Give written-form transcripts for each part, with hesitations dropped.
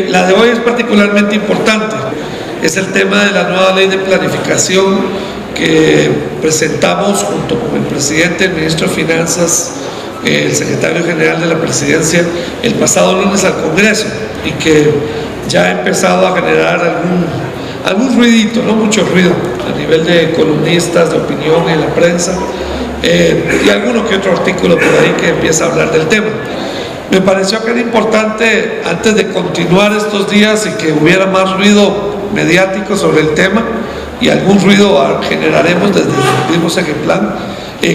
La de hoy es particularmente importante, es el tema de la nueva ley de planificación que presentamos junto con el presidente, el ministro de Finanzas, el secretario general de la presidencia el pasado lunes al Congreso y que ya ha empezado a generar algún ruidito, no mucho ruido, a nivel de columnistas de opinión en la prensa y alguno que otro artículo por ahí que empieza a hablar del tema. Me pareció que era importante, antes de continuar estos días y que hubiera más ruido mediático sobre el tema, y algún ruido generaremos desde el mismo Segeplan,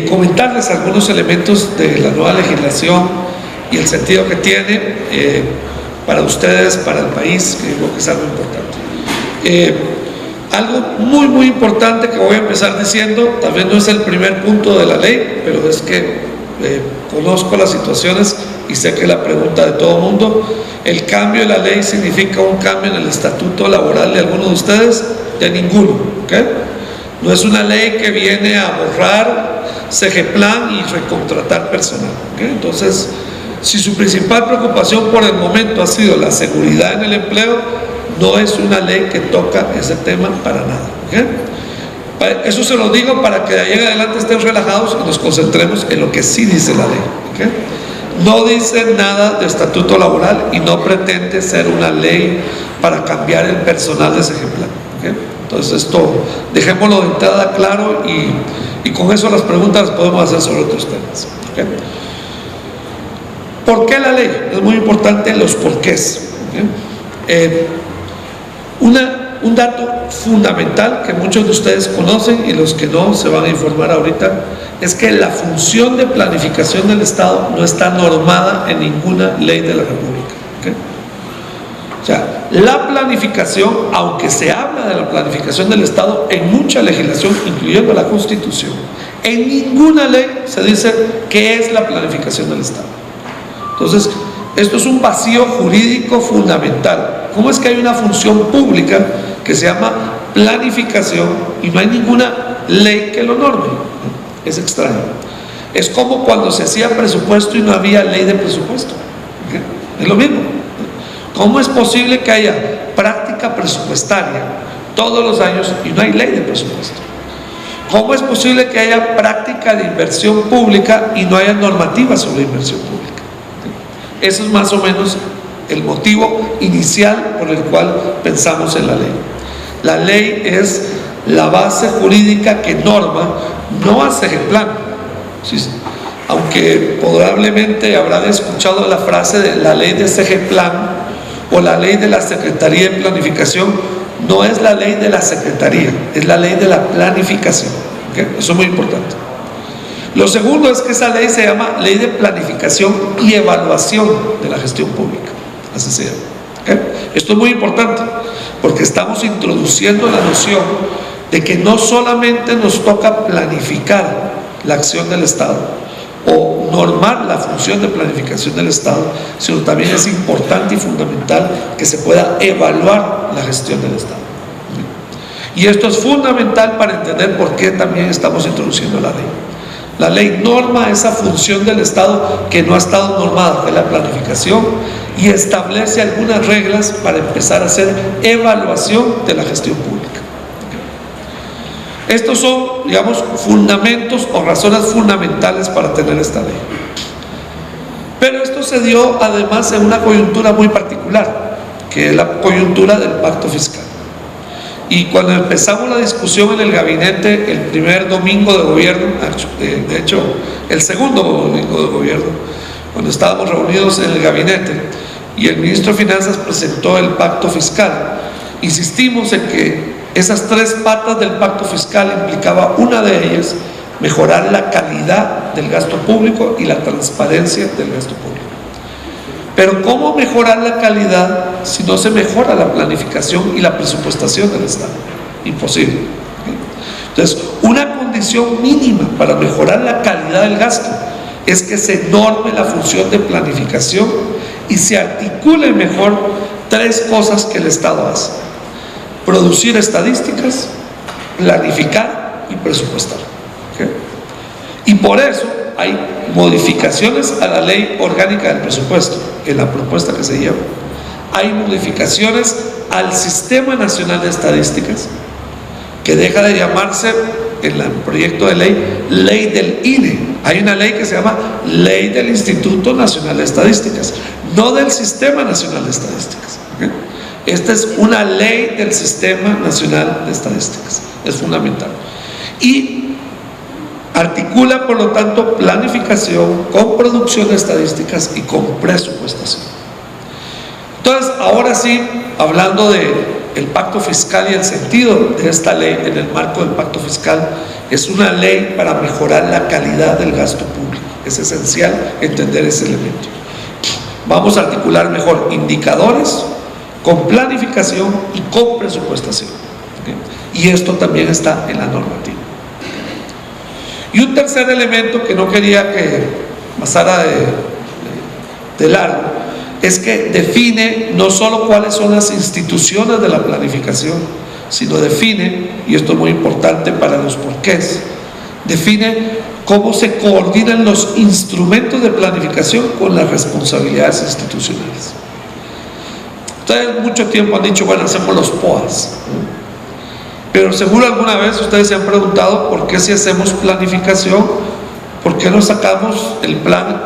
comentarles algunos elementos de la nueva legislación y el sentido que tiene para ustedes, para el país, que creo que es algo importante. Algo muy importante que voy a empezar diciendo, tal vez no es el primer punto de la ley, pero es que conozco las situaciones y sé que la pregunta de todo el mundo: ¿el cambio de la ley significa un cambio en el estatuto laboral de alguno de ustedes? De ninguno, ¿okay? No es una ley que viene a borrar Segeplan y recontratar personal, ¿okay? Entonces, si su principal preocupación por el momento ha sido la seguridad en el empleo, no es una ley que toca ese tema para nada, ¿okay? Eso se lo digo para que de ahí en adelante estén relajados y nos concentremos en lo que sí dice la ley, ¿okay? No dice nada de estatuto laboral y no pretende ser una ley para cambiar el personal de Segeplan, ¿okay? Entonces esto dejémoslo de entrada claro y con eso las preguntas las podemos hacer sobre otros temas, ¿okay? ¿Por qué la ley? Es muy importante los porqués, ¿okay? Un dato fundamental que muchos de ustedes conocen y los que no se van a informar ahorita es que la función de planificación del Estado no está normada en ninguna ley de la República, ¿okay? O sea, la planificación, aunque se habla de la planificación del Estado en mucha legislación, incluyendo la Constitución, en ninguna ley se dice qué es la planificación del Estado. Entonces, esto es un vacío jurídico fundamental. ¿Cómo es que hay una función pública que se llama planificación y no hay ninguna ley que lo norme? Es extraño. Es como cuando se hacía presupuesto y no había ley de presupuesto, ¿okay? Es lo mismo. ¿Cómo es posible que haya práctica presupuestaria todos los años y no hay ley de presupuesto? ¿Cómo es posible que haya práctica de inversión pública y no haya normativa sobre inversión pública? Eso es más o menos el motivo inicial por el cual pensamos en la ley. La ley es la base jurídica que norma, no a Segeplan. Sí, aunque probablemente habrán escuchado la frase de la ley de Segeplan o la ley de la Secretaría de Planificación, no es la ley de la Secretaría, es la ley de la planificación, ¿okay? Eso es muy importante. Lo segundo es que esa ley se llama Ley de Planificación y Evaluación de la Gestión Pública, así se llama, ¿okay? Esto es muy importante porque estamos introduciendo la noción de que no solamente nos toca planificar la acción del Estado o normar la función de planificación del Estado, sino también es importante y fundamental que se pueda evaluar la gestión del Estado. Y esto es fundamental para entender por qué también estamos introduciendo la ley. La ley norma esa función del Estado que no ha estado normada, que es la planificación, y establece algunas reglas para empezar a hacer evaluación de la gestión pública. Estos son, digamos, fundamentos o razones fundamentales para tener esta ley. Pero esto se dio además en una coyuntura muy particular, que es la coyuntura del pacto fiscal. Y cuando empezamos la discusión en el gabinete el primer domingo de gobierno, de hecho el segundo domingo de gobierno, cuando estábamos reunidos en el gabinete y el ministro de Finanzas presentó el pacto fiscal, insistimos en que esas tres patas del pacto fiscal implicaba una de ellas, mejorar la calidad del gasto público y la transparencia del gasto público. Pero ¿cómo mejorar la calidad si no se mejora la planificación y la presupuestación del Estado? Imposible. Entonces, una condición mínima para mejorar la calidad del gasto es que se norme la función de planificación y se articule mejor tres cosas que el Estado hace: producir estadísticas, planificar y presupuestar, ¿okay? Y por eso hay modificaciones a la ley orgánica del presupuesto en la propuesta que se lleva. hay modificaciones al Sistema Nacional de Estadísticas, que deja de llamarse en el proyecto de ley, ley del INE. Hay una ley que se llama Ley del Instituto Nacional de Estadísticas, no del Sistema Nacional de Estadísticas. Esta es una ley del Sistema Nacional de Estadísticas, es fundamental. Y articula, por lo tanto, planificación con producción de estadísticas y con presupuestación. Entonces, ahora sí, hablando del pacto fiscal y el sentido de esta ley en el marco del pacto fiscal, es una ley para mejorar la calidad del gasto público. Es esencial entender ese elemento. Vamos a articular mejor indicadores con planificación y con presupuestación. Y esto también está en la normativa. Y un tercer elemento que no quería que pasara de largo, es que define no solo cuáles son las instituciones de la planificación, sino define, y esto es muy importante para los porqués, define cómo se coordinan los instrumentos de planificación con las responsabilidades institucionales. Ustedes mucho tiempo han dicho, bueno, hacemos los POAs, pero seguro alguna vez ustedes se han preguntado por qué si hacemos planificación, por qué no sacamos el plan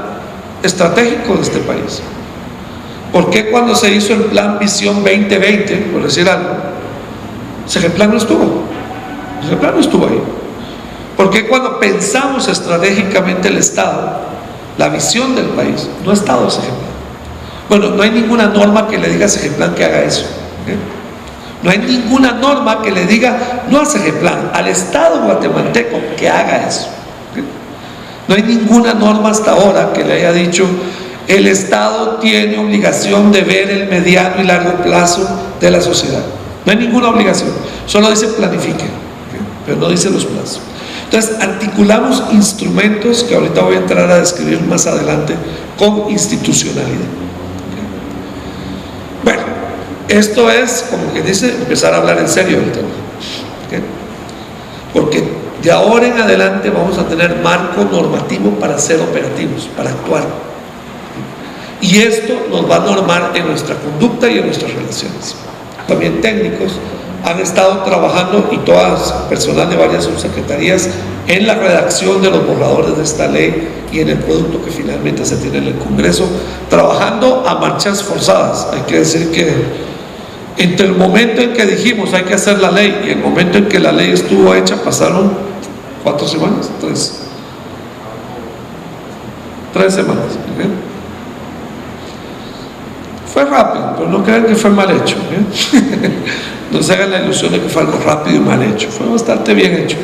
estratégico de este país. ¿Por qué cuando se hizo el plan Visión 2020, por decir algo, CEGEPLAN no estuvo? CEGEPLAN no estuvo ahí. ¿Por qué cuando pensamos estratégicamente el Estado, la visión del país, no ha estado CEGEPLAN? Bueno, no hay ninguna norma que le diga a CEGEPLAN que haga eso. No hay ninguna norma que le diga, no a CEGEPLAN, al Estado guatemalteco que haga eso. No hay ninguna norma hasta ahora que le haya dicho, el Estado tiene obligación de ver el mediano y largo plazo de la sociedad. No hay ninguna obligación, solo dice planifique, pero no dice los plazos. Entonces articulamos instrumentos que ahorita voy a entrar a describir más adelante con institucionalidad. Bueno, esto es, como que dice, empezar a hablar en serio del tema, porque de ahora en adelante vamos a tener marco normativo para ser operativos, para actuar. Y esto nos va a normar en nuestra conducta y en nuestras relaciones. También técnicos han estado trabajando, y todas, personal de varias subsecretarías, en la redacción de los borradores de esta ley y en el producto que finalmente se tiene en el Congreso, trabajando a marchas forzadas. Hay que decir que entre el momento en que dijimos hay que hacer la ley y el momento en que la ley estuvo hecha pasaron 4 semanas, 3 semanas. Fue rápido, pero no crean que fue mal hecho. No se hagan la ilusión de que fue algo rápido y mal hecho. Fue bastante bien hecho.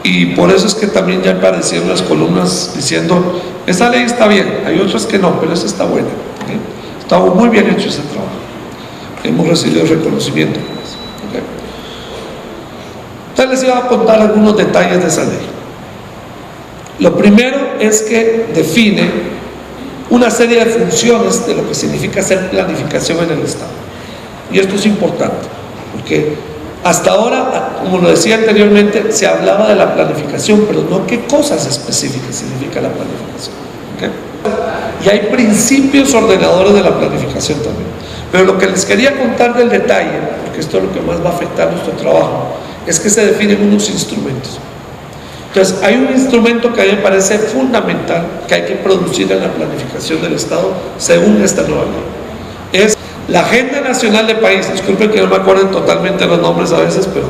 Y por eso es que también ya aparecieron las columnas diciendo, esa ley está bien, hay otras que no, pero esa está buena. Está muy bien hecho ese trabajo. Hemos recibido reconocimiento por eso. Entonces les iba a contar algunos detalles de esa ley. Lo primero es que define una serie de funciones de lo que significa hacer planificación en el Estado. Y esto es importante, porque hasta ahora, como lo decía anteriormente, se hablaba de la planificación, pero no qué cosas específicas significa la planificación. Y hay principios ordenadores de la planificación también. Pero lo que les quería contar del detalle, porque esto es lo que más va a afectar nuestro trabajo, es que se definen unos instrumentos. Entonces, hay un instrumento que a mí me parece fundamental que hay que producir en la planificación del Estado según esta nueva ley. Es la Agenda Nacional de País. Disculpen que no me acuerden totalmente los nombres a veces, pero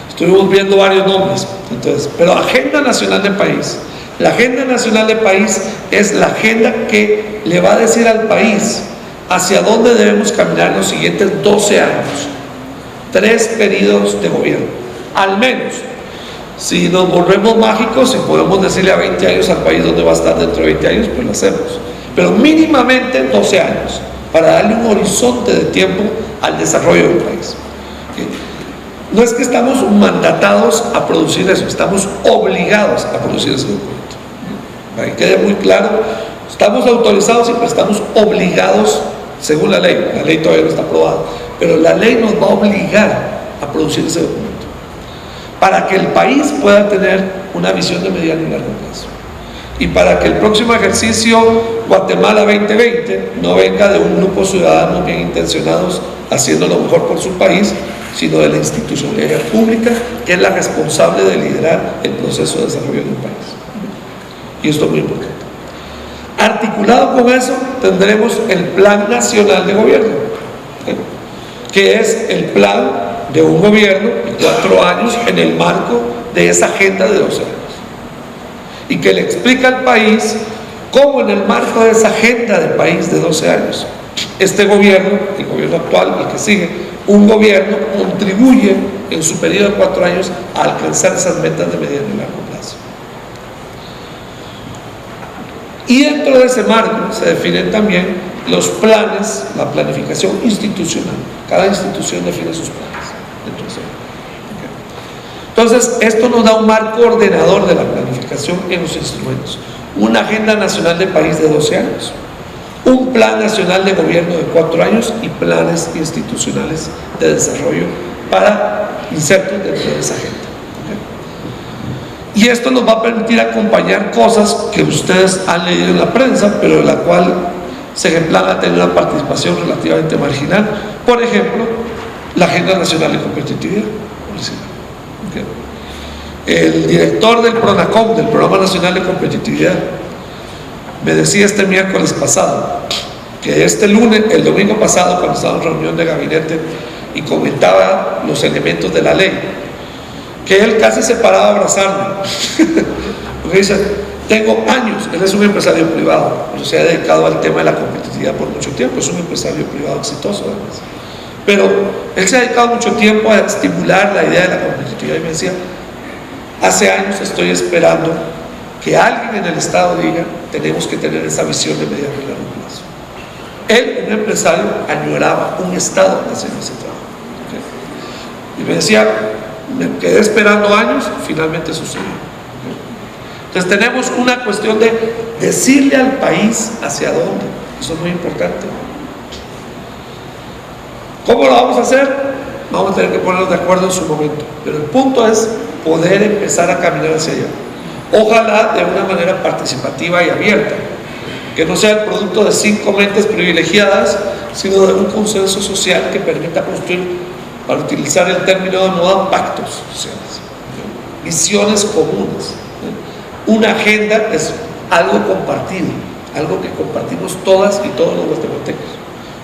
estuvimos viendo varios nombres. Entonces, pero Agenda Nacional de País. La Agenda Nacional de País es la agenda que le va a decir al país hacia dónde debemos caminar los siguientes 12 años. 3 periodos de gobierno, al menos. Si nos volvemos mágicos y podemos decirle a 20 años al país dónde va a estar dentro de 20 años, pues lo hacemos. Pero mínimamente 12 años, para darle un horizonte de tiempo al desarrollo del país. No es que estamos mandatados a producir eso, estamos obligados a producir ese documento. Para que quede muy claro, estamos autorizados y pues estamos obligados según la ley todavía no está aprobada, pero la ley nos va a obligar a producir ese documento, para que el país pueda tener una visión de mediano y largo plazo. y para que el próximo ejercicio Guatemala 2020 no venga de un grupo de ciudadanos bien intencionados haciendo lo mejor por su país, sino de la institucionalidad pública, que es la responsable de liderar el proceso de desarrollo de un país. Y esto es muy importante. Articulado con eso, tendremos el Plan Nacional de Gobierno, que es el plan de un gobierno de 4 años en el marco de esa agenda de 12 años. Y que le explica al país cómo en el marco de esa agenda del país de 12 años, este gobierno, el gobierno actual, el que sigue, un gobierno contribuye en su periodo de 4 años a alcanzar esas metas de mediano y largo plazo. Y dentro de ese marco se definen también los planes, la planificación institucional. Cada institución define sus planes dentro de ese marco. Entonces, esto nos da un marco ordenador de la planificación en los instrumentos. Una agenda nacional de país de 12 años, un plan nacional de gobierno de 4 años y planes institucionales de desarrollo para insertos dentro de esa agenda. Y esto nos va a permitir acompañar cosas que ustedes han leído en la prensa, pero en la cual se plan a tener una participación relativamente marginal. Por ejemplo, la Agenda Nacional de Competitividad. El director del PRONACOM, del Programa Nacional de Competitividad, me decía este miércoles pasado que el domingo pasado, cuando estaba en reunión de gabinete y comentaba los elementos de la ley, que él casi se paraba a abrazarme porque dice, tengo años, él es un empresario privado, pero se ha dedicado al tema de la competitividad por mucho tiempo, es un empresario privado exitoso además, pero él se ha dedicado mucho tiempo a estimular la idea de la competitividad y me decía, hace años estoy esperando que alguien en el Estado diga, tenemos que tener esa visión de mediano y largo plazo. Él, un empresario, añoraba un Estado haciendo ese trabajo. Y me decía, me quedé esperando años, finalmente sucedió. Entonces tenemos una cuestión de decirle al país hacia dónde. Eso es muy importante. ¿Cómo lo vamos a hacer? Vamos a tener que ponernos de acuerdo en su momento. Pero el punto es poder empezar a caminar hacia allá. Ojalá de una manera participativa y abierta, que no sea el producto de 5 mentes privilegiadas, sino de un consenso social que permita construir, para utilizar el término de moda, pactos sociales, visiones comunes. Una agenda es algo compartido, algo que compartimos todas y todos los guatemaltecos.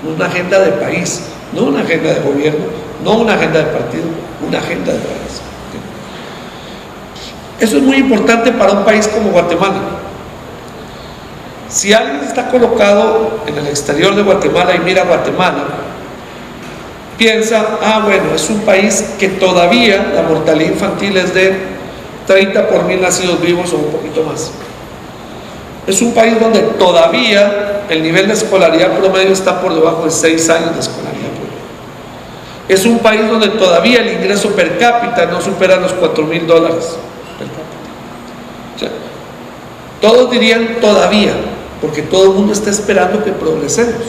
Una agenda de país, no una agenda de gobierno, no una agenda de partido, una agenda de país. Eso es muy importante para un país como Guatemala. Si alguien está colocado en el exterior de Guatemala y mira a Guatemala, piensa, bueno, es un país que todavía la mortalidad infantil es de 30 por 1000 nacidos vivos o un poquito más. Es un país donde todavía el nivel de escolaridad promedio está por debajo de 6 años de escolaridad promedio. Es un país donde todavía el ingreso per cápita no supera los $4,000 per cápita. O sea, todos dirían todavía, porque todo el mundo está esperando que progresemos.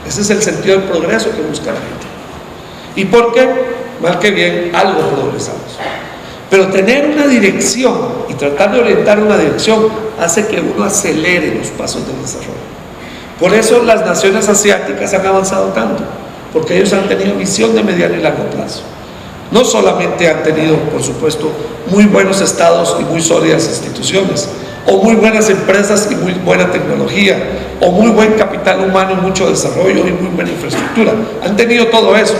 Ese es el sentido del progreso que busca la gente. ¿Y por qué? Mal que bien, algo progresamos. Pero tener una dirección y tratar de orientar una dirección hace que uno acelere los pasos del desarrollo. Por eso las naciones asiáticas han avanzado tanto, porque ellos han tenido visión de mediano y largo plazo. No solamente han tenido, por supuesto, muy buenos estados y muy sólidas instituciones, o muy buenas empresas y muy buena tecnología, o muy buen capital humano y mucho desarrollo y muy buena infraestructura. Han tenido todo eso,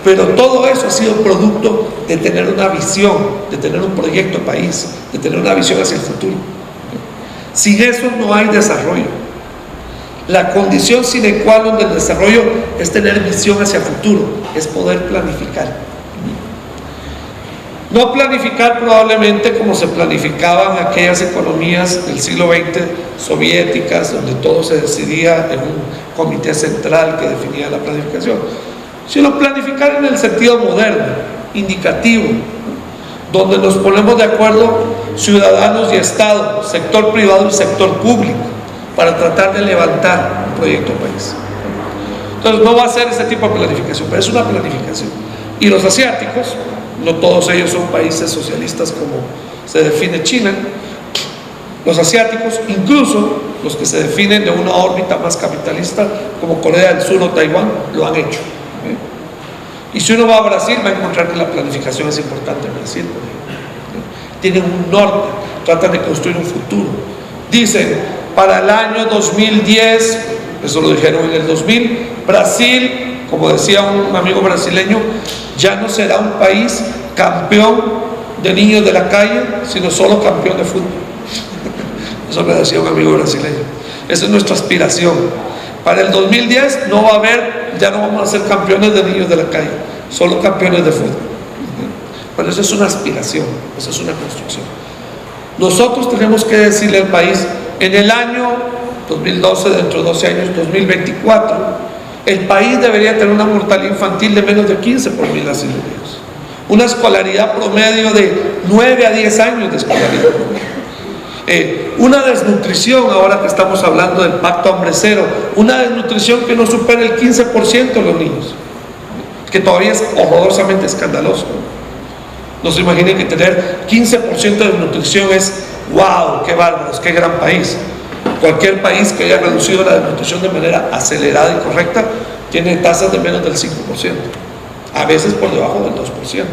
pero todo eso ha sido producto de tener una visión, de tener un proyecto país, de tener una visión hacia el futuro. Sin eso no hay desarrollo. La condición sine qua non del desarrollo es tener visión hacia el futuro, es poder planificar. No planificar probablemente como se planificaban aquellas economías del siglo XX soviéticas, donde todo se decidía en un comité central que definía la planificación, sino planificar en el sentido moderno, indicativo, donde nos ponemos de acuerdo ciudadanos y Estado, sector privado y sector público, para tratar de levantar un proyecto país. Entonces no va a ser ese tipo de planificación, pero es una planificación. Y los asiáticos, no todos ellos son países socialistas como se define China, Los asiáticos, incluso los que se definen de una órbita más capitalista, como Corea del Sur o Taiwán, lo han hecho. Y si uno va a Brasil, va a encontrar que la planificación es importante en Brasil. Tienen un norte, tratan de construir un futuro. Dicen, para el año 2010, eso lo dijeron en el 2000, Brasil, como decía un amigo brasileño, ya no será un país campeón de niños de la calle, sino solo campeón de fútbol. Eso me decía un amigo brasileño. Esa es nuestra aspiración. Para el 2010 no va a haber, ya no vamos a ser campeones de niños de la calle, solo campeones de fútbol. Pero eso es una aspiración, eso es una construcción. Nosotros tenemos que decirle al país, en el año 2012, dentro de 12 años, 2024, el país debería tener una mortalidad infantil de menos de 15 por 1000 asilos niños. Una escolaridad promedio de 9 a 10 años de escolaridad promedio. Una desnutrición, ahora que estamos hablando del Pacto Hambre Cero, una desnutrición que no supere el 15% de los niños, que todavía es horrorosamente escandaloso. No se imaginen que tener 15% de desnutrición es wow, qué bárbaros, qué gran país. Cualquier país que haya reducido la desnutrición de manera acelerada y correcta tiene tasas de menos del 5%, a veces por debajo del 2%.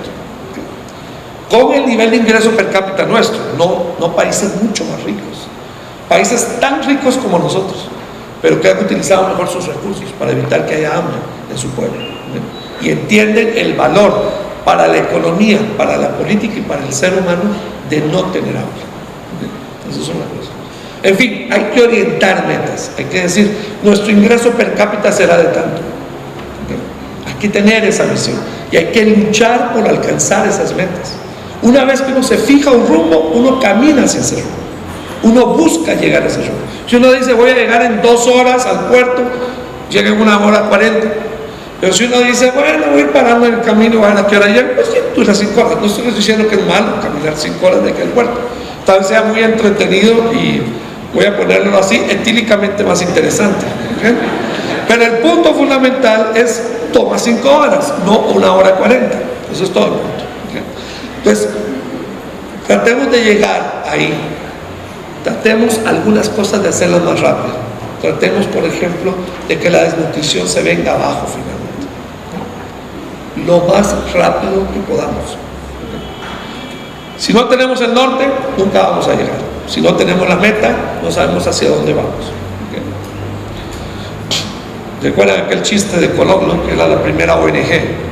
Con el nivel de ingreso per cápita nuestro, no países mucho más ricos, países tan ricos como nosotros, pero que han utilizado mejor sus recursos para evitar que haya hambre en su pueblo, y entienden el valor para la economía, para la política y para el ser humano de no tener hambre. Eso es una cosa. En fin, hay que orientar metas, hay que decir, nuestro ingreso per cápita será de tanto. Hay que tener esa visión y hay que luchar por alcanzar esas metas. Una vez que uno se fija un rumbo, uno camina hacia ese rumbo, uno busca llegar a ese rumbo. Si uno dice voy a llegar en 2 horas al puerto, llega en 1 hora 40. Pero si uno dice bueno, voy parando en el camino, a qué hora llego, pues dura 5 horas. No estoy diciendo que es malo caminar 5 horas de aquí al puerto, tal vez sea muy entretenido y, voy a ponerlo así, etílicamente más interesante, ¿okay? Pero el punto fundamental es toma 5 horas, no 1 hora 40. Eso es todo el punto. Entonces, tratemos de llegar ahí, tratemos algunas cosas de hacerlas más rápido, tratemos por ejemplo de que la desnutrición se venga abajo finalmente, lo más rápido que podamos. Si no tenemos el norte, nunca vamos a llegar. Si no tenemos la meta, no sabemos hacia dónde vamos. ¿Recuerdan aquel chiste de Colón, ¿no? Que era la primera ONG?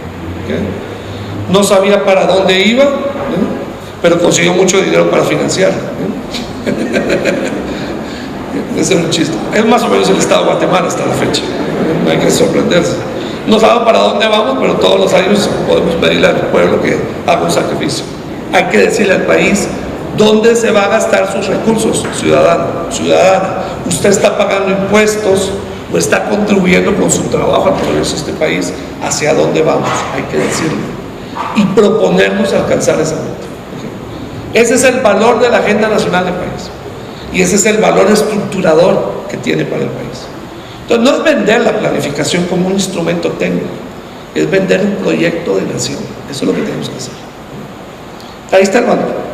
No sabía para dónde iba, ¿no? Pero consiguió mucho dinero para financiar, ¿no? Ese es un chiste. Es más o menos el estado de Guatemala hasta la fecha. No hay que sorprenderse. No sabemos para dónde vamos, pero todos los años podemos pedirle al pueblo que haga un sacrificio. Hay que decirle al país dónde se va a gastar sus recursos, ciudadano, ciudadana. Usted está pagando impuestos o está contribuyendo con su trabajo al progreso de este país. ¿Hacia dónde vamos? Hay que decirlo y proponernos alcanzar esa meta. Ese es el valor de la agenda nacional del país y ese es el valor estructurador que tiene para el país. Entonces no es vender la planificación como un instrumento técnico, es vender un proyecto de nación. Eso es lo que tenemos que hacer. Ahí está el valor.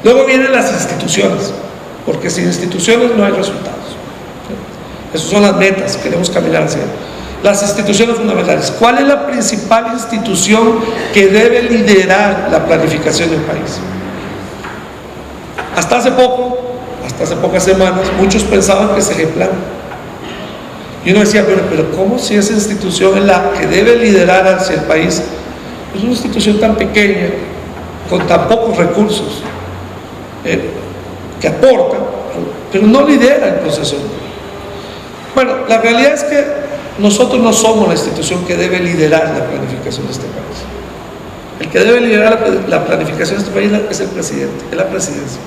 Luego vienen las instituciones, porque sin instituciones no hay resultados. Esas son las metas, queremos caminar hacia ellas. Las instituciones fundamentales. ¿Cuál es la principal institución que debe liderar la planificación del país? Hasta hace pocas semanas, muchos pensaban que es el plan. Y uno decía, pero ¿cómo si esa institución es la que debe liderar hacia el país? Es una institución tan pequeña, con tan pocos recursos, que aporta, pero no lidera el proceso. Bueno, la realidad es que nosotros no somos la institución que debe liderar la planificación de este país. El que debe liderar la planificación de este país es el presidente, es la presidencia.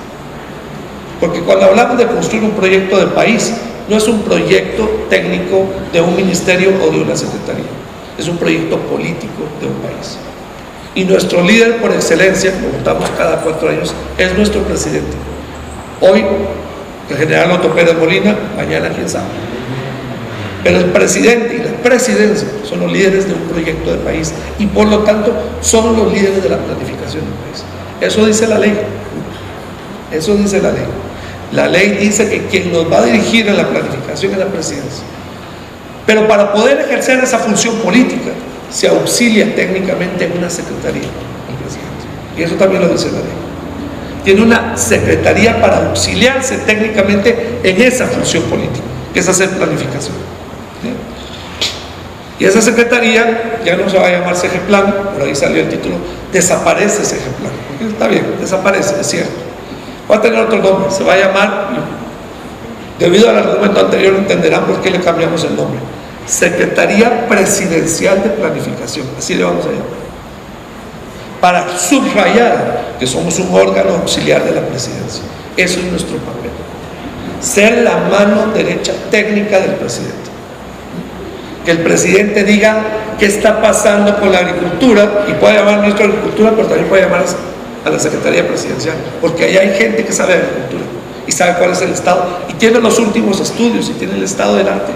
Porque cuando hablamos de construir un proyecto de país, no es un proyecto técnico de un ministerio o de una secretaría, es un proyecto político de un país. Y nuestro líder por excelencia, como votamos cada 4 años, es nuestro presidente. Hoy, el general Otto Pérez Molina, mañana quién sabe. Pero el presidente y la presidencia son los líderes de un proyecto de país y por lo tanto son los líderes de la planificación del país. Eso dice la ley. Eso dice la ley. La ley dice que quien nos va a dirigir en la planificación es la presidencia. Pero para poder ejercer esa función política, se auxilia técnicamente en una secretaría del presidente. Y eso también lo dice la ley. Tiene una secretaría para auxiliarse técnicamente en esa función política, que es hacer planificación. ¿Sí? Y esa secretaría ya no se va a llamar CEGEPLAN, por ahí salió el título, desaparece CEGEPLAN. Está bien, desaparece, es cierto. Va a tener otro nombre, se va a llamar, debido al argumento anterior entenderán por qué le cambiamos el nombre, Secretaría Presidencial de Planificación, así le vamos a llamar, para subrayar que somos un órgano auxiliar de la presidencia. Eso es nuestro papel, ser la mano derecha técnica del presidente, que el presidente diga qué está pasando con la agricultura, y puede llamar al ministro de Agricultura, pero también puede llamar a la Secretaría Presidencial, porque ahí hay gente que sabe de agricultura y sabe cuál es el estado, y tiene los últimos estudios, y tiene el estado del arte.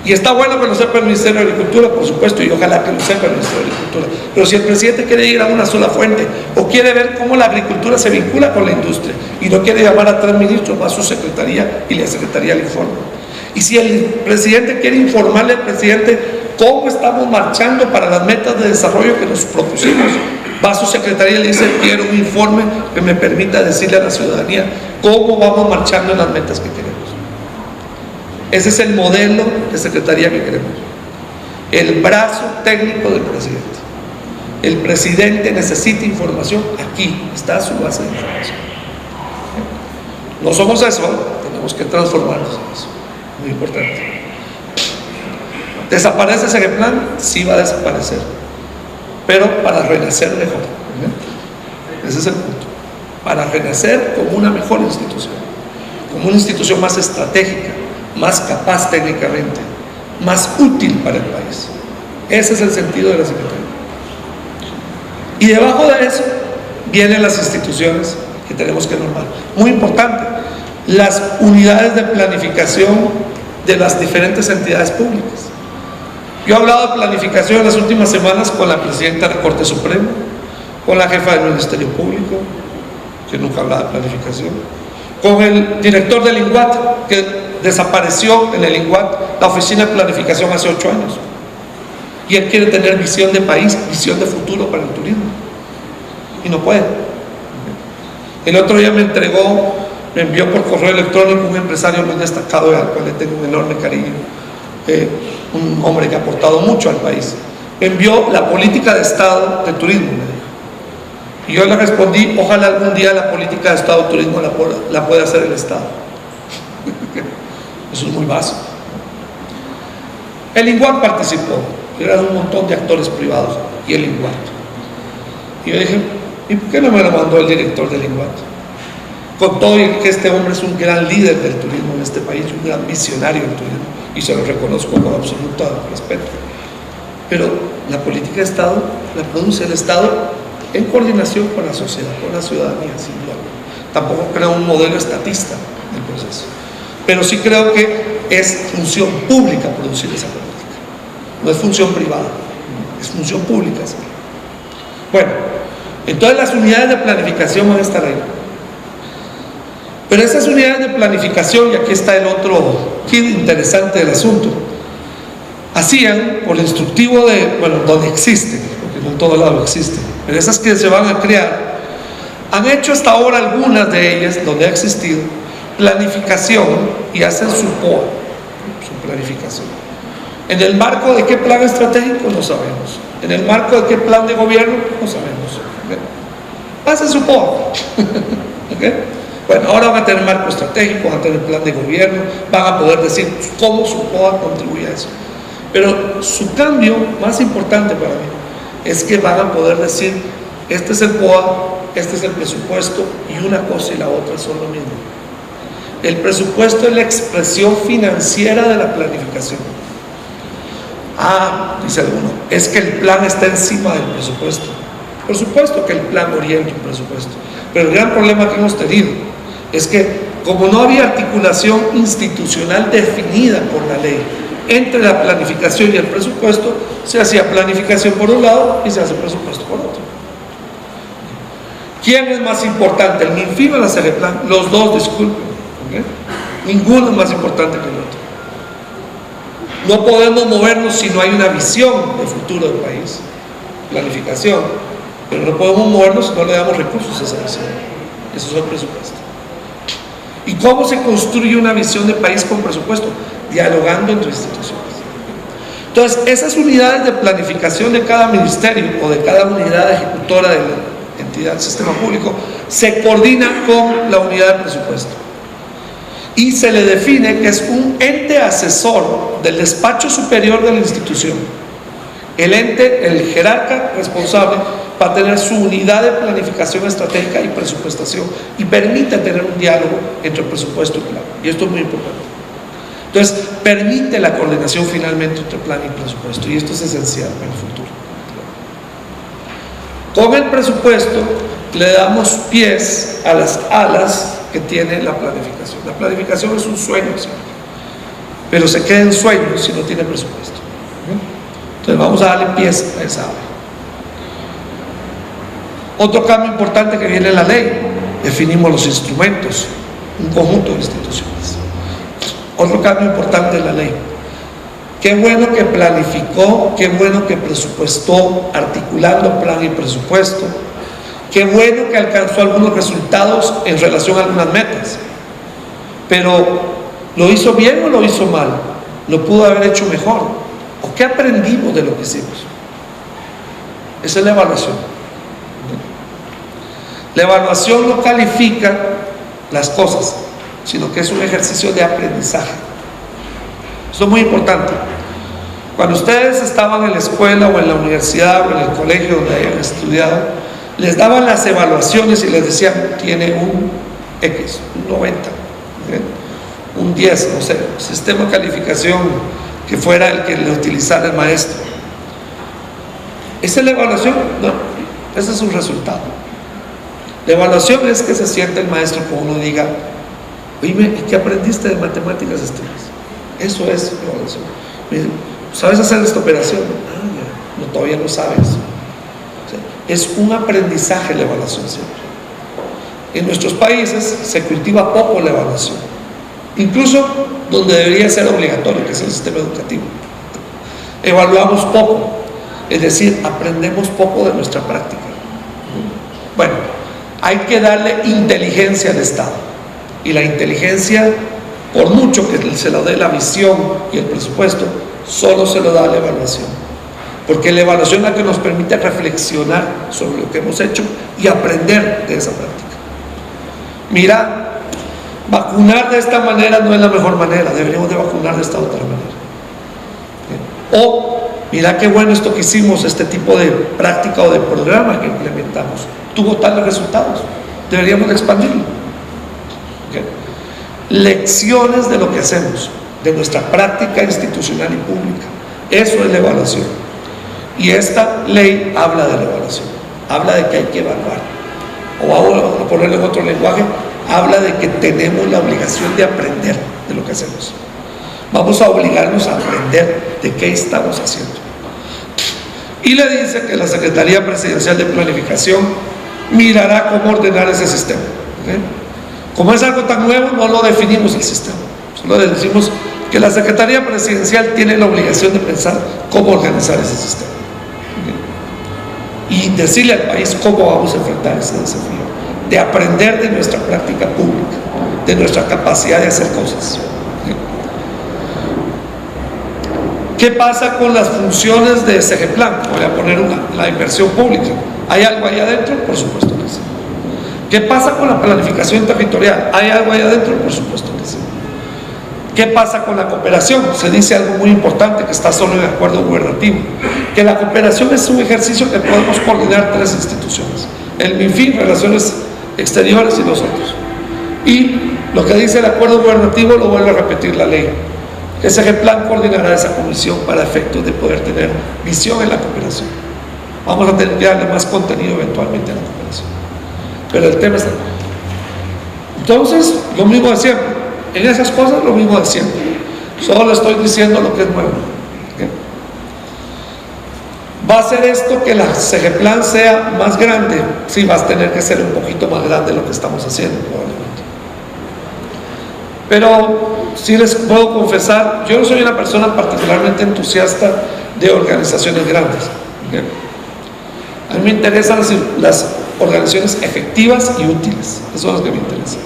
Y está bueno que lo sepa el Ministerio de Agricultura, por supuesto, y ojalá que lo sepa el Ministerio de Agricultura. Pero si el presidente quiere ir a una sola fuente, o quiere ver cómo la agricultura se vincula con la industria, y no quiere llamar a 3 ministros, va a su secretaría y la secretaría le informa. Y si el presidente quiere informarle al presidente cómo estamos marchando para las metas de desarrollo que nos propusimos, va a su secretaría y le dice: quiero un informe que me permita decirle a la ciudadanía cómo vamos marchando en las metas que queremos. Ese es el modelo de secretaría que queremos, el brazo técnico del presidente. El presidente necesita información, aquí está su base de información. No somos eso, tenemos que transformarnos en eso, muy importante. ¿Desaparece ese plan? Sí, va a desaparecer, pero para renacer mejor. Ese es el punto, para renacer como una mejor institución, como una institución más estratégica, más capaz técnicamente, más útil para el país. Ese es el sentido de la Secretaría. Y debajo de eso vienen las instituciones que tenemos que normar. Muy importante, las unidades de planificación de las diferentes entidades públicas. Yo he hablado de planificación en las últimas semanas con la presidenta de la Corte Suprema, con la jefa del Ministerio Público, que nunca hablaba de planificación, con el director del INGUAT, que desapareció en el INGUAT la oficina de planificación hace 8 años, y él quiere tener visión de país, visión de futuro para el turismo, y no puede. El otro día me envió por correo electrónico un empresario muy destacado, al cual le tengo un enorme cariño, un hombre que ha aportado mucho al país. Me envió la política de Estado de turismo, me dijo. Y yo le respondí: ojalá algún día la política de Estado de turismo la pueda hacer el Estado. Eso es muy básico. El INGUAT participó, eran un montón de actores privados, y el INGUAT. Y yo dije: ¿y por qué no me lo mandó el director del INGUAT? Con todo y que este hombre es un gran líder del turismo en este país, un gran visionario del turismo, y se lo reconozco con absoluto respeto. Pero la política de Estado la produce el Estado en coordinación con la sociedad, con la ciudadanía, sin duda. Tampoco creo un modelo estatista del proceso, pero sí creo que es función pública producir esa política, no es función privada, es función pública. ¿Sí? Bueno, entonces las unidades de planificación van a estar ahí, pero esas unidades de planificación, y aquí está el otro kit interesante del asunto, hacían por instructivo de, bueno, donde existen, porque no en todo lado existen, pero esas que se van a crear, han hecho hasta ahora algunas de ellas, donde ha existido planificación, y hacen su POA, su planificación. ¿En el marco de qué plan estratégico? No sabemos. ¿En el marco de qué plan de gobierno? No sabemos. ¿Okay? Hacen su POA. ¿Okay? Bueno, ahora van a tener marco estratégico, van a tener plan de gobierno, van a poder decir cómo su POA contribuye a eso. Pero su cambio más importante para mí es que van a poder decir: este es el POA, este es el presupuesto, y una cosa y la otra son lo mismo. El presupuesto es la expresión financiera de la planificación. Ah, dice alguno, es que el plan está encima del presupuesto. Por supuesto que el plan orienta un presupuesto, pero el gran problema que hemos tenido es que, como no había articulación institucional definida por la ley entre la planificación y el presupuesto, se hacía planificación por un lado y se hace presupuesto por otro. ¿Quién es más importante, el MINFIN o la Segeplan? Los dos, disculpen, ninguno es más importante que el otro. No podemos movernos si no hay una visión de futuro del país, planificación, pero no podemos movernos si no le damos recursos a esa visión. Eso es el presupuesto. ¿Y cómo se construye una visión de país con presupuesto? Dialogando entre instituciones. Entonces, esas unidades de planificación de cada ministerio o de cada unidad ejecutora de la entidad del sistema público se coordinan con la unidad de presupuesto y se le define que es un ente asesor del despacho superior de la institución, el ente, el jerarca responsable para tener su unidad de planificación estratégica y presupuestación, y permite tener un diálogo entre presupuesto y plan, y esto es muy importante. Entonces, permite la coordinación finalmente entre plan y presupuesto, y esto es esencial para el futuro. Con el presupuesto le damos pies a las alas que tiene la planificación. La planificación es un sueño siempre, pero se queda en sueño si no tiene presupuesto. Entonces vamos a darle pies a esa ala. Otro cambio importante que viene en la ley: definimos los instrumentos, un conjunto de instituciones. Otro cambio importante en la ley: qué bueno que planificó, qué bueno que presupuestó, articulando plan y presupuesto. Qué bueno que alcanzó algunos resultados en relación a algunas metas, pero ¿lo hizo bien o lo hizo mal? ¿Lo pudo haber hecho mejor? ¿O qué aprendimos de lo que hicimos? Esa es la evaluación. La evaluación no califica las cosas, sino que es un ejercicio de aprendizaje. Eso es muy importante. Cuando ustedes estaban en la escuela o en la universidad o en el colegio donde hayan estudiado, les daban las evaluaciones y les decían: tiene un X, un 90, un 10, no sé, sistema de calificación que fuera el que le utilizara el maestro. ¿Esa es la evaluación? No, ese es un resultado. La evaluación es que se siente el maestro cuando uno diga: oye, ¿qué aprendiste de matemáticas este mes? Eso es la evaluación. ¿Sabes hacer esta operación? Ah, ya, no, todavía no sabes. O sea, es un aprendizaje la evaluación siempre. En nuestros países se cultiva poco la evaluación, incluso donde debería ser obligatorio, que es el sistema educativo. Evaluamos poco, es decir, aprendemos poco de nuestra práctica. Bueno, hay que darle inteligencia al Estado, y la inteligencia, por mucho que se lo dé la visión y el presupuesto, solo se lo da la evaluación, porque la evaluación es la que nos permite reflexionar sobre lo que hemos hecho y aprender de esa práctica. Mira, vacunar de esta manera no es la mejor manera, deberíamos de vacunar de esta otra manera. O, mira qué bueno esto que hicimos, este tipo de práctica o de programa que implementamos, tuvo tales resultados, deberíamos de expandirlo. Lecciones de lo que hacemos, de nuestra práctica institucional y pública. Eso es la evaluación. Y esta ley habla de la evaluación, habla de que hay que evaluar, o vamos a ponerlo en otro lenguaje, habla de que tenemos la obligación de aprender de lo que hacemos. Vamos a obligarnos a aprender de qué estamos haciendo. Y le dice que la Secretaría Presidencial de Planificación mirará cómo ordenar ese sistema. Como es algo tan nuevo, no lo definimos el sistema, solo decimos que la Secretaría Presidencial tiene la obligación de pensar cómo organizar ese sistema y decirle al país cómo vamos a enfrentar ese desafío, de aprender de nuestra práctica pública, de nuestra capacidad de hacer cosas. ¿Qué pasa con las funciones de Segeplan? Voy a poner la inversión pública. ¿Hay algo ahí adentro? Por supuesto que sí. ¿Qué pasa con la planificación territorial? ¿Hay algo ahí adentro? Por supuesto que sí. ¿Qué pasa con la cooperación? Se dice algo muy importante que está solo en el acuerdo gubernativo, que la cooperación es un ejercicio que podemos coordinar tres instituciones: el MINFIN, Relaciones Exteriores, y nosotros. Y lo que dice el acuerdo gubernativo lo vuelve a repetir la ley, que Segeplan coordinará esa comisión para efectos de poder tener visión en la cooperación. Vamos a tener que darle más contenido eventualmente a la cooperación, pero el tema está. Entonces, lo mismo de siempre. En esas cosas, lo mismo de siempre. Solo estoy diciendo lo que es nuevo. ¿Okay? ¿Va a hacer esto que la Segeplan sea más grande? Sí, va a tener que ser un poquito más grande lo que estamos haciendo, probablemente. Pero sí les puedo confesar, yo no soy una persona particularmente entusiasta de organizaciones grandes. ¿Okay? A mí me interesan las organizaciones efectivas y útiles. Eso son las que me interesan.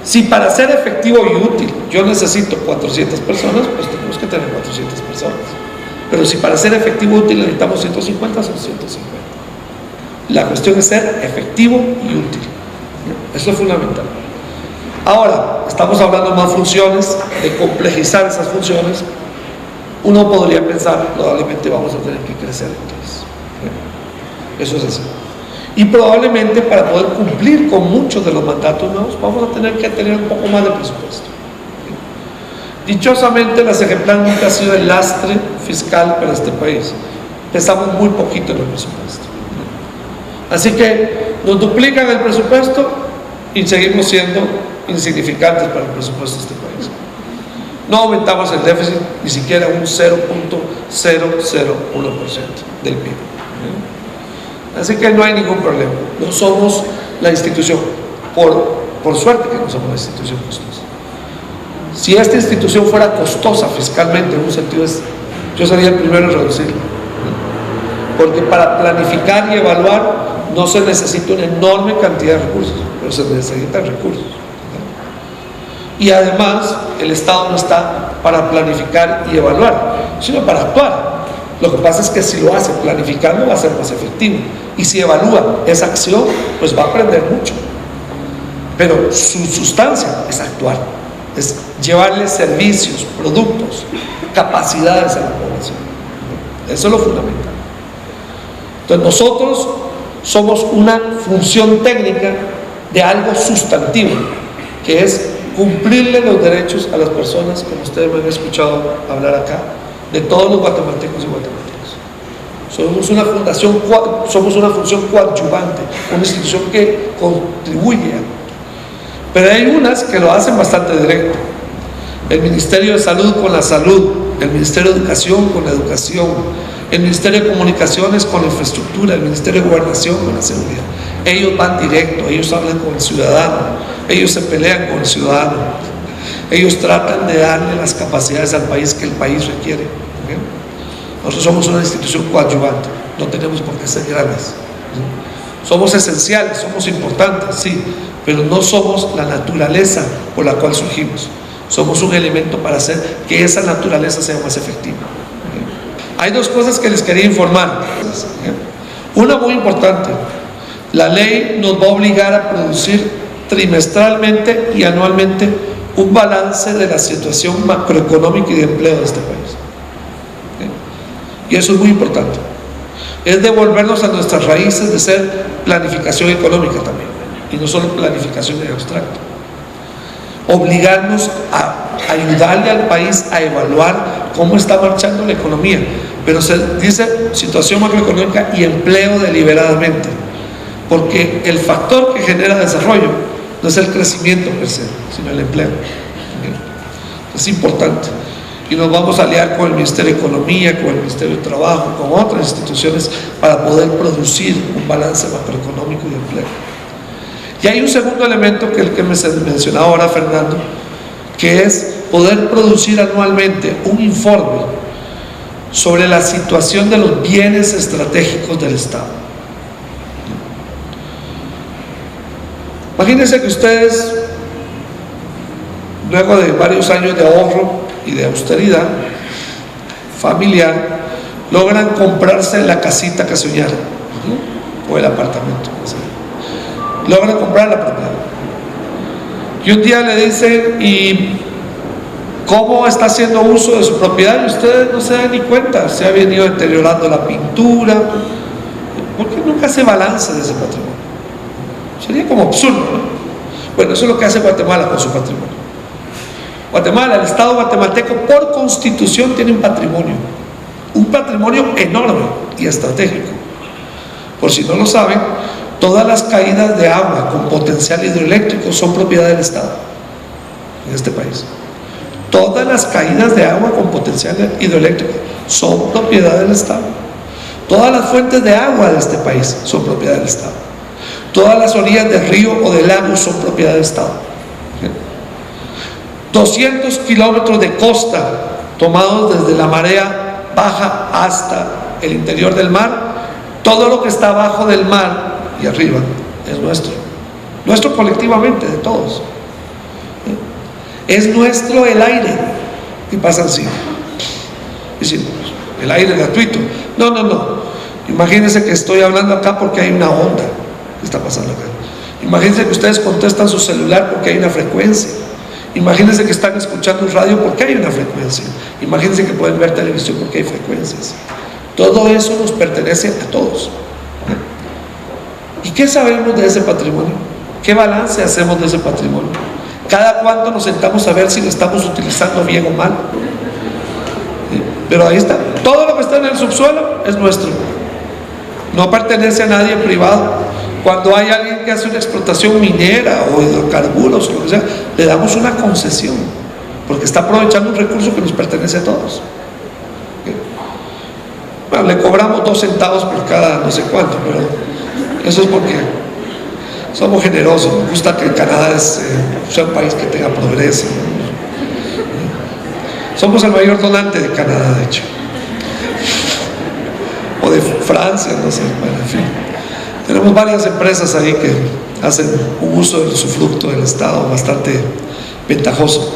Si para ser efectivo y útil yo necesito 400 personas, pues tenemos que tener 400 personas. Pero si para ser efectivo y útil necesitamos 150, son 150. La cuestión es ser efectivo y útil. Eso es fundamental. Ahora, estamos hablando de más funciones, de complejizar esas funciones. Uno podría pensar, probablemente vamos a tener que crecer entonces. Eso es así. Y probablemente para poder cumplir con muchos de los mandatos nuevos, vamos a tener que tener un poco más de presupuesto. Dichosamente, la Segeplan nunca ha sido el lastre fiscal para este país. Pesamos muy poquito en el presupuesto. Así que nos duplican el presupuesto y seguimos siendo insignificantes para el presupuesto de este país. No aumentamos el déficit ni siquiera un 0.001% del PIB. Así que no hay ningún problema. No somos la institución, por suerte que no somos la institución costosa. Si esta institución fuera costosa fiscalmente, en un sentido, yo sería el primero en reducirla. Porque para planificar y evaluar no se necesita una enorme cantidad de recursos, pero se necesitan recursos. Y además, el Estado no está para planificar y evaluar, sino para actuar. Lo que pasa es que si lo hace planificando va a ser más efectivo, y si evalúa esa acción, pues va a aprender mucho. Pero su sustancia es actuar, es llevarle servicios, productos, capacidades a la población. Eso es lo fundamental. Entonces nosotros somos una función técnica de algo sustantivo, que es cumplirle los derechos a las personas, como ustedes me han escuchado hablar acá, de todos los guatemaltecos y guatemaltecas. Somos una fundación, somos una función coadyuvante, una institución que contribuye a. Pero hay unas que lo hacen bastante directo. El Ministerio de Salud con la salud, el Ministerio de Educación con la educación, el Ministerio de Comunicaciones con la infraestructura, el Ministerio de Gobernación con la seguridad. Ellos van directo, ellos hablan con el ciudadano, ellos se pelean con el ciudadano, ellos tratan de darle las capacidades al país que el país requiere. ¿Okay? Nosotros somos una institución coadyuvante, no tenemos por qué ser grandes. ¿Sí? Somos esenciales, somos importantes, sí, pero no somos la naturaleza por la cual surgimos. Somos un elemento para hacer que esa naturaleza sea más efectiva. ¿Okay? Hay dos cosas que les quería informar. ¿Okay? Una muy importante: la ley nos va a obligar a producir trimestralmente y anualmente un balance de la situación macroeconómica y de empleo de este país. ¿Okay? Y eso es muy importante. Es devolvernos a nuestras raíces de ser planificación económica también, y no solo planificación en abstracto. Obligarnos a ayudarle al país a evaluar cómo está marchando la economía, pero se dice situación macroeconómica y empleo deliberadamente, porque el factor que genera desarrollo no es el crecimiento per se, sino el empleo. Es importante. Y nos vamos a aliar con el Ministerio de Economía, con el Ministerio de Trabajo, con otras instituciones para poder producir un balance macroeconómico y de empleo. Y hay un segundo elemento que es el que me mencionaba ahora Fernando, que es poder producir anualmente un informe sobre la situación de los bienes estratégicos del Estado. Imagínense que ustedes, luego de varios años de ahorro y de austeridad familiar, logran comprarse la casita que soñaron, ¿no? O el apartamento, logran comprar la propiedad. Y un día le dicen: ¿y cómo está haciendo uso de su propiedad? Y ustedes no se dan ni cuenta, se ha venido deteriorando la pintura, porque nunca hace balance de ese patrimonio. Sería como absurdo, ¿no? Bueno, eso es lo que hace Guatemala con su patrimonio. Guatemala, el Estado guatemalteco por constitución tiene un patrimonio enorme y estratégico. Por si no lo saben, todas las caídas de agua con potencial hidroeléctrico son propiedad del Estado en este país. Todas las caídas de agua con potencial hidroeléctrico son propiedad del Estado. Todas las fuentes de agua de este país son propiedad del Estado. Todas las orillas del río o del lago son propiedad del Estado. 200 kilómetros de costa tomados desde la marea baja hasta el interior del mar. Todo lo que está abajo del mar y arriba es nuestro colectivamente, de todos. Es nuestro el aire. Y pasan así, diciendo, el aire gratuito. No. Imagínense que estoy hablando acá porque hay una onda que está pasando acá. Imagínense que ustedes contestan su celular porque hay una frecuencia. Imagínense que están escuchando un radio porque hay una frecuencia. Imagínense que pueden ver televisión porque hay frecuencias. Todo eso nos pertenece a todos. ¿Y qué sabemos de ese patrimonio? ¿Qué balance hacemos de ese patrimonio? ¿Cada cuánto nos sentamos a ver si lo estamos utilizando bien o mal? Pero ahí está. Todo lo que está en el subsuelo es nuestro. No pertenece a nadie privado. Cuando hay alguien que hace una explotación minera o hidrocarburos o lo que sea, le damos una concesión, porque está aprovechando un recurso que nos pertenece a todos. Bueno, le cobramos 2 centavos por cada no sé cuánto, pero eso es porque somos generosos. Nos gusta que Canadá sea un país que tenga progreso. Somos el mayor donante de Canadá, de hecho, o de Francia, no sé, bueno, en fin. Tenemos varias empresas ahí que hacen un uso del usufructo del Estado bastante ventajoso.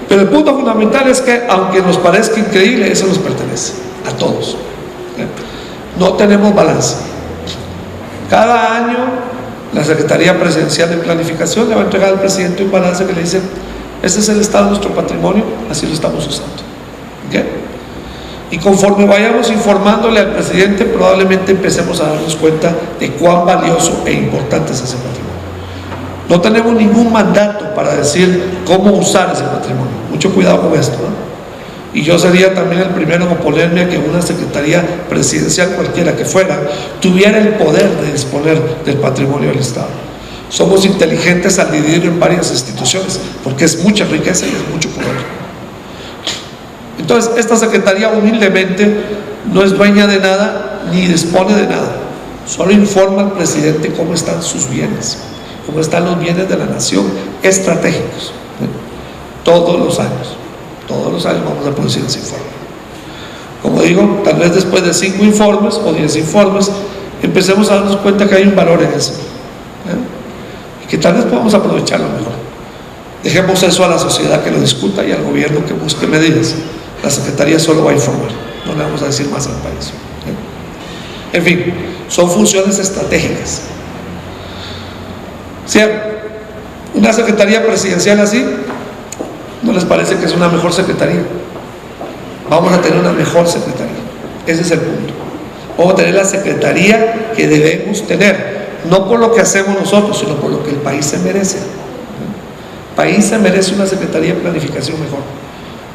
Pero el punto fundamental es que, aunque nos parezca increíble, eso nos pertenece a todos. No tenemos balance. Cada año la Secretaría Presidencial de Planificación le va a entregar al presidente un balance que le dice: este es el estado de nuestro patrimonio, así lo estamos usando. Y conforme vayamos informándole al presidente, probablemente empecemos a darnos cuenta de cuán valioso e importante es ese patrimonio. No tenemos ningún mandato para decir cómo usar ese patrimonio. Mucho cuidado con esto, ¿no? Y yo sería también el primero en oponerme a que una Secretaría Presidencial, cualquiera que fuera, tuviera el poder de disponer del patrimonio del Estado. Somos inteligentes al dividirlo en varias instituciones, porque es mucha riqueza y es mucho poder. Entonces, esta Secretaría humildemente no es dueña de nada ni dispone de nada. Solo informa al presidente cómo están sus bienes, cómo están los bienes de la nación estratégicos. Todos los años vamos a producir ese informe. Como digo, tal vez después de 5 informes o 10 informes empecemos a darnos cuenta que hay un valor en eso, y que tal vez podamos aprovecharlo mejor. Dejemos eso a la sociedad que lo discuta y al gobierno que busque medidas. La Secretaría solo va a informar, no le vamos a decir más al país. En fin, son funciones estratégicas. ¿Cierto? Una Secretaría Presidencial así, ¿no les parece que es una mejor Secretaría? Vamos a tener una mejor Secretaría. Ese es el punto. Vamos a tener la Secretaría que debemos tener, no por lo que hacemos nosotros, sino por lo que el país se merece. El país se merece una Secretaría de Planificación mejor,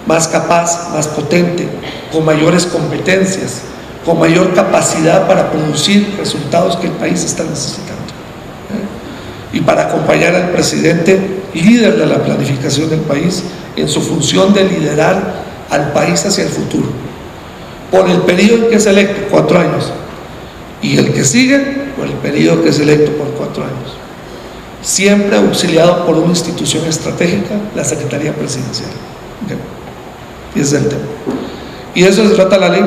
más capaz, más potente, con mayores competencias, con mayor capacidad para producir resultados que el país está necesitando. Y para acompañar al presidente, líder de la planificación del país, en su función de liderar al país hacia el futuro, por el periodo en que es electo, 4 años, y el que sigue, por el periodo que es electo por 4 años, siempre auxiliado por una institución estratégica, la Secretaría Presidencial. Y ese es el tema. Y de eso se trata la ley.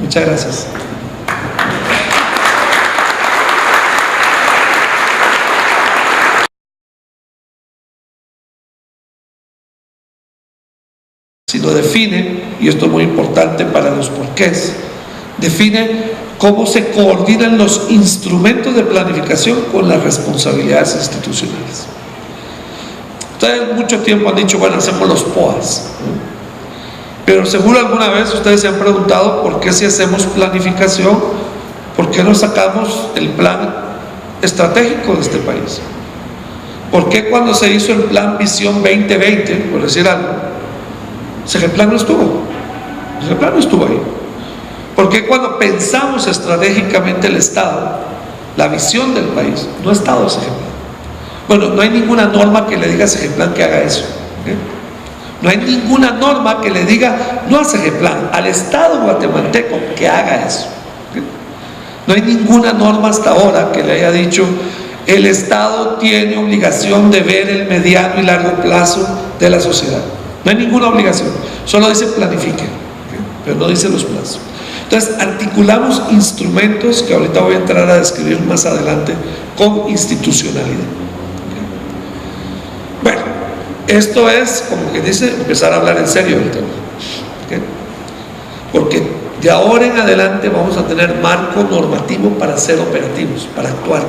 Muchas gracias. Si lo define, y esto es muy importante para los porqués, define cómo se coordinan los instrumentos de planificación con las responsabilidades institucionales. Ustedes mucho tiempo han dicho, bueno, hacemos los POAs, pero seguro alguna vez ustedes se han preguntado por qué si hacemos planificación, por qué no sacamos el plan estratégico de este país. ¿Por qué cuando se hizo el plan Visión 2020, por decir algo, ese plan no estuvo? Ese plan no estuvo ahí. ¿Por qué cuando pensamos estratégicamente el Estado, la visión del país, no ha estado ese plan? Bueno, no hay ninguna norma que le diga a ese plan que haga eso. No hay ninguna norma que le diga, no al CEGEPLAN, al Estado guatemalteco que haga eso. No hay ninguna norma hasta ahora que le haya dicho, el Estado tiene obligación de ver el mediano y largo plazo de la sociedad. No hay ninguna obligación, solo dice planifique, pero no dice los plazos. Entonces articulamos instrumentos que ahorita voy a entrar a describir más adelante con institucionalidad. Bueno, esto es, como que dice, empezar a hablar en serio del tema, porque de ahora en adelante vamos a tener marco normativo para ser operativos, para actuar,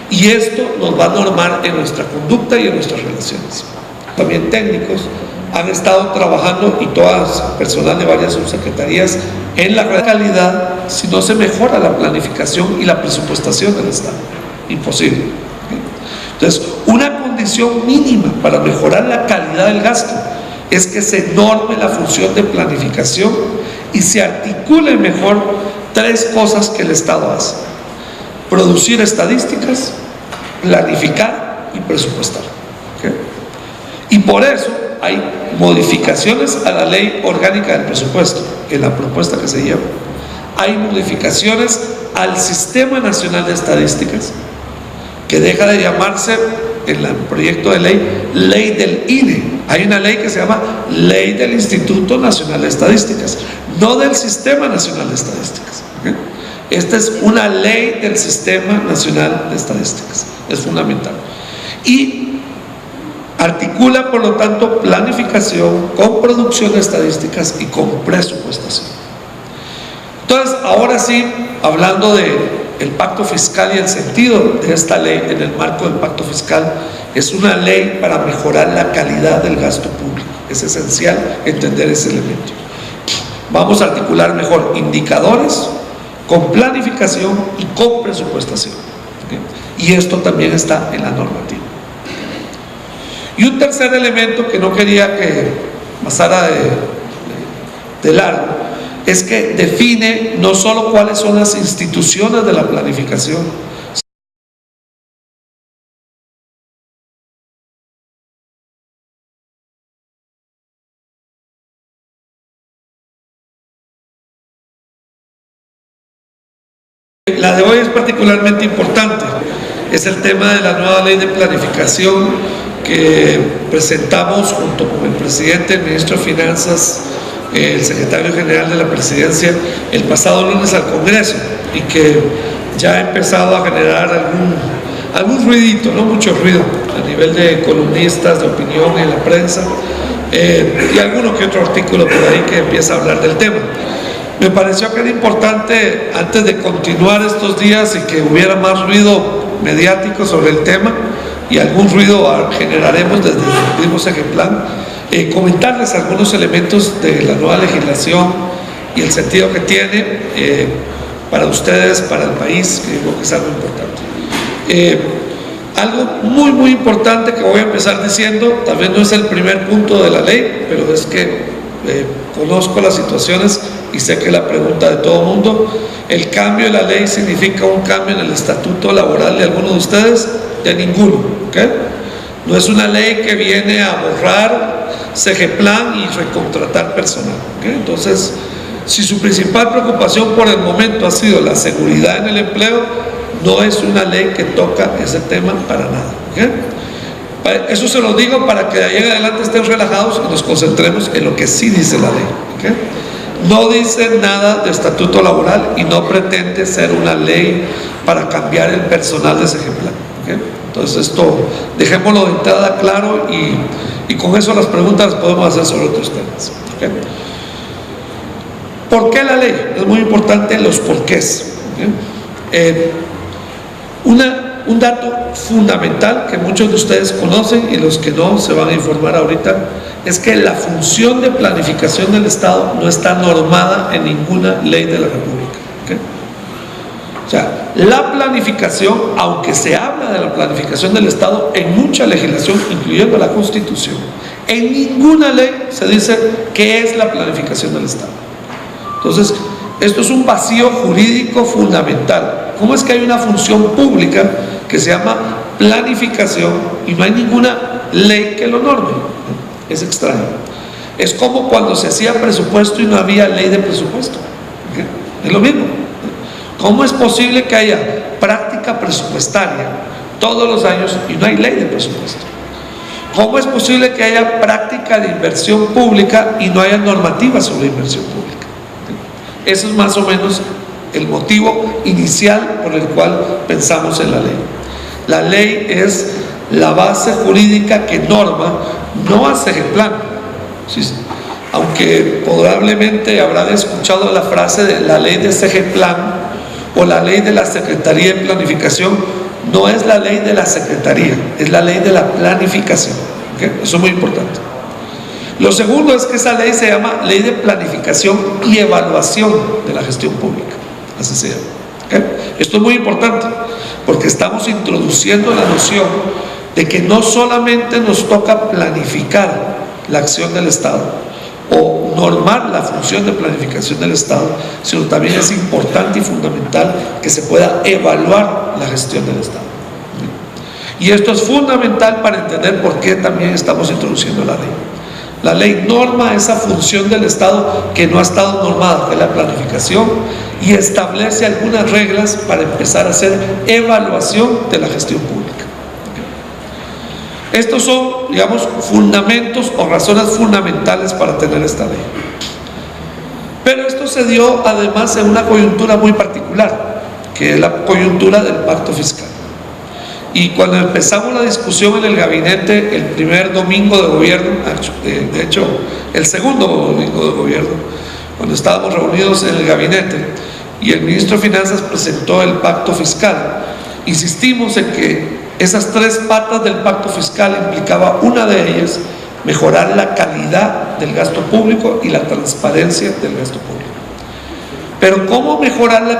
y esto nos va a normar en nuestra conducta y en nuestras relaciones. También técnicos han estado trabajando, y todas, personal de varias subsecretarías, en la calidad si no se mejora la planificación y la presupuestación del Estado. Imposible. Entonces, una condición mínima para mejorar la calidad del gasto es que se norme la función de planificación y se articule mejor tres cosas que el Estado hace: producir estadísticas, planificar y presupuestar. Y por eso hay modificaciones a la ley orgánica del presupuesto en la propuesta que se lleva. Hay modificaciones al Sistema Nacional de Estadísticas, que deja de llamarse en el proyecto de ley del INE. Hay una ley que se llama Ley del Instituto Nacional de Estadísticas, no del Sistema Nacional de Estadísticas. Esta es una ley del Sistema Nacional de Estadísticas, es fundamental. Y articula, por lo tanto, planificación con producción de estadísticas y con presupuestación. Entonces, ahora sí, hablando del pacto fiscal y el sentido de esta ley en el marco del pacto fiscal, es una ley para mejorar la calidad del gasto público. Es esencial entender ese elemento. Vamos a articular mejor indicadores con planificación y con presupuestación. Y esto también está en la normativa. Y un tercer elemento que no quería que pasara de largo es que define no solo cuáles son las instituciones de la planificación, la de hoy es particularmente importante. Es el tema de la nueva ley de planificación que presentamos junto con el presidente, el ministro de Finanzas, el secretario general de la presidencia, el pasado lunes al Congreso, y que ya ha empezado a generar algún ruidito, no mucho ruido, a nivel de columnistas, de opinión en la prensa, y alguno que otro artículo por ahí que empieza a hablar del tema. Me pareció que era importante, antes de continuar estos días y que hubiera más ruido mediático sobre el tema, y algún ruido generaremos desde el mismo CEGEPLAN, comentarles algunos elementos de la nueva legislación y el sentido que tiene para ustedes, para el país, que creo que es algo importante. Algo muy importante que voy a empezar diciendo, tal vez no es el primer punto de la ley, pero es que conozco las situaciones y sé que la pregunta de todo el mundo: ¿el cambio de la ley significa un cambio en el estatuto laboral de alguno de ustedes? De ninguno, no es una ley que viene a borrar CEGEPLAN y recontratar personal, Entonces, si su principal preocupación por el momento ha sido la seguridad en el empleo, no es una ley que toca ese tema para nada, Eso se lo digo para que de ahí en adelante estén relajados y nos concentremos en lo que sí dice la ley, No dice nada de estatuto laboral y no pretende ser una ley para cambiar el personal de CEGEPLAN. Entonces esto dejémoslo de entrada claro, y con eso las preguntas las podemos hacer sobre otros temas. ¿Por qué la ley? Es muy importante los porqués. Un dato fundamental que muchos de ustedes conocen y los que no se van a informar ahorita es que la función de planificación del Estado no está normada en ninguna ley de la República. O sea, la planificación, aunque se habla de la planificación del Estado en mucha legislación, incluyendo la Constitución, en ninguna ley se dice qué es la planificación del Estado. Entonces, esto es un vacío jurídico fundamental. ¿Cómo es que hay una función pública que se llama planificación y no hay ninguna ley que lo norme? Es extraño. Es como cuando se hacía presupuesto y no había ley de presupuesto. Es lo mismo. ¿Cómo es posible que haya práctica presupuestaria todos los años y no hay ley de presupuesto? ¿Cómo es posible que haya práctica de inversión pública y no haya normativa sobre inversión pública? Eso es más o menos el motivo inicial por el cual pensamos en la ley. La ley es la base jurídica que norma, no a Segeplan. Aunque probablemente habrán escuchado la frase de la ley de Segeplan o la ley de la Secretaría de Planificación, no es la ley de la Secretaría, es la ley de la planificación. ¿Okay? Eso es muy importante. Lo segundo es que esa ley se llama Ley de Planificación y Evaluación de la Gestión Pública. Así se llama. ¿Okay? Esto es muy importante porque estamos introduciendo la noción de que no solamente nos toca planificar la acción del Estado o normar la función de planificación del Estado, sino también es importante y fundamental que se pueda evaluar la gestión del Estado. Y esto es fundamental para entender por qué también estamos introduciendo la ley. La ley norma esa función del Estado que no ha estado normada, que es la planificación, y establece algunas reglas para empezar a hacer evaluación de la gestión pública. Estos son, digamos, fundamentos o razones fundamentales para tener esta ley. Pero esto se dio además en una coyuntura muy particular, que es la coyuntura del pacto fiscal. Y cuando empezamos la discusión en el gabinete el primer domingo de gobierno, de hecho el segundo domingo de gobierno, cuando estábamos reunidos en el gabinete y el ministro de Finanzas presentó el pacto fiscal, insistimos en que esas tres patas del pacto fiscal implicaba una de ellas, mejorar la calidad del gasto público y la transparencia del gasto público. Pero ¿cómo mejorar la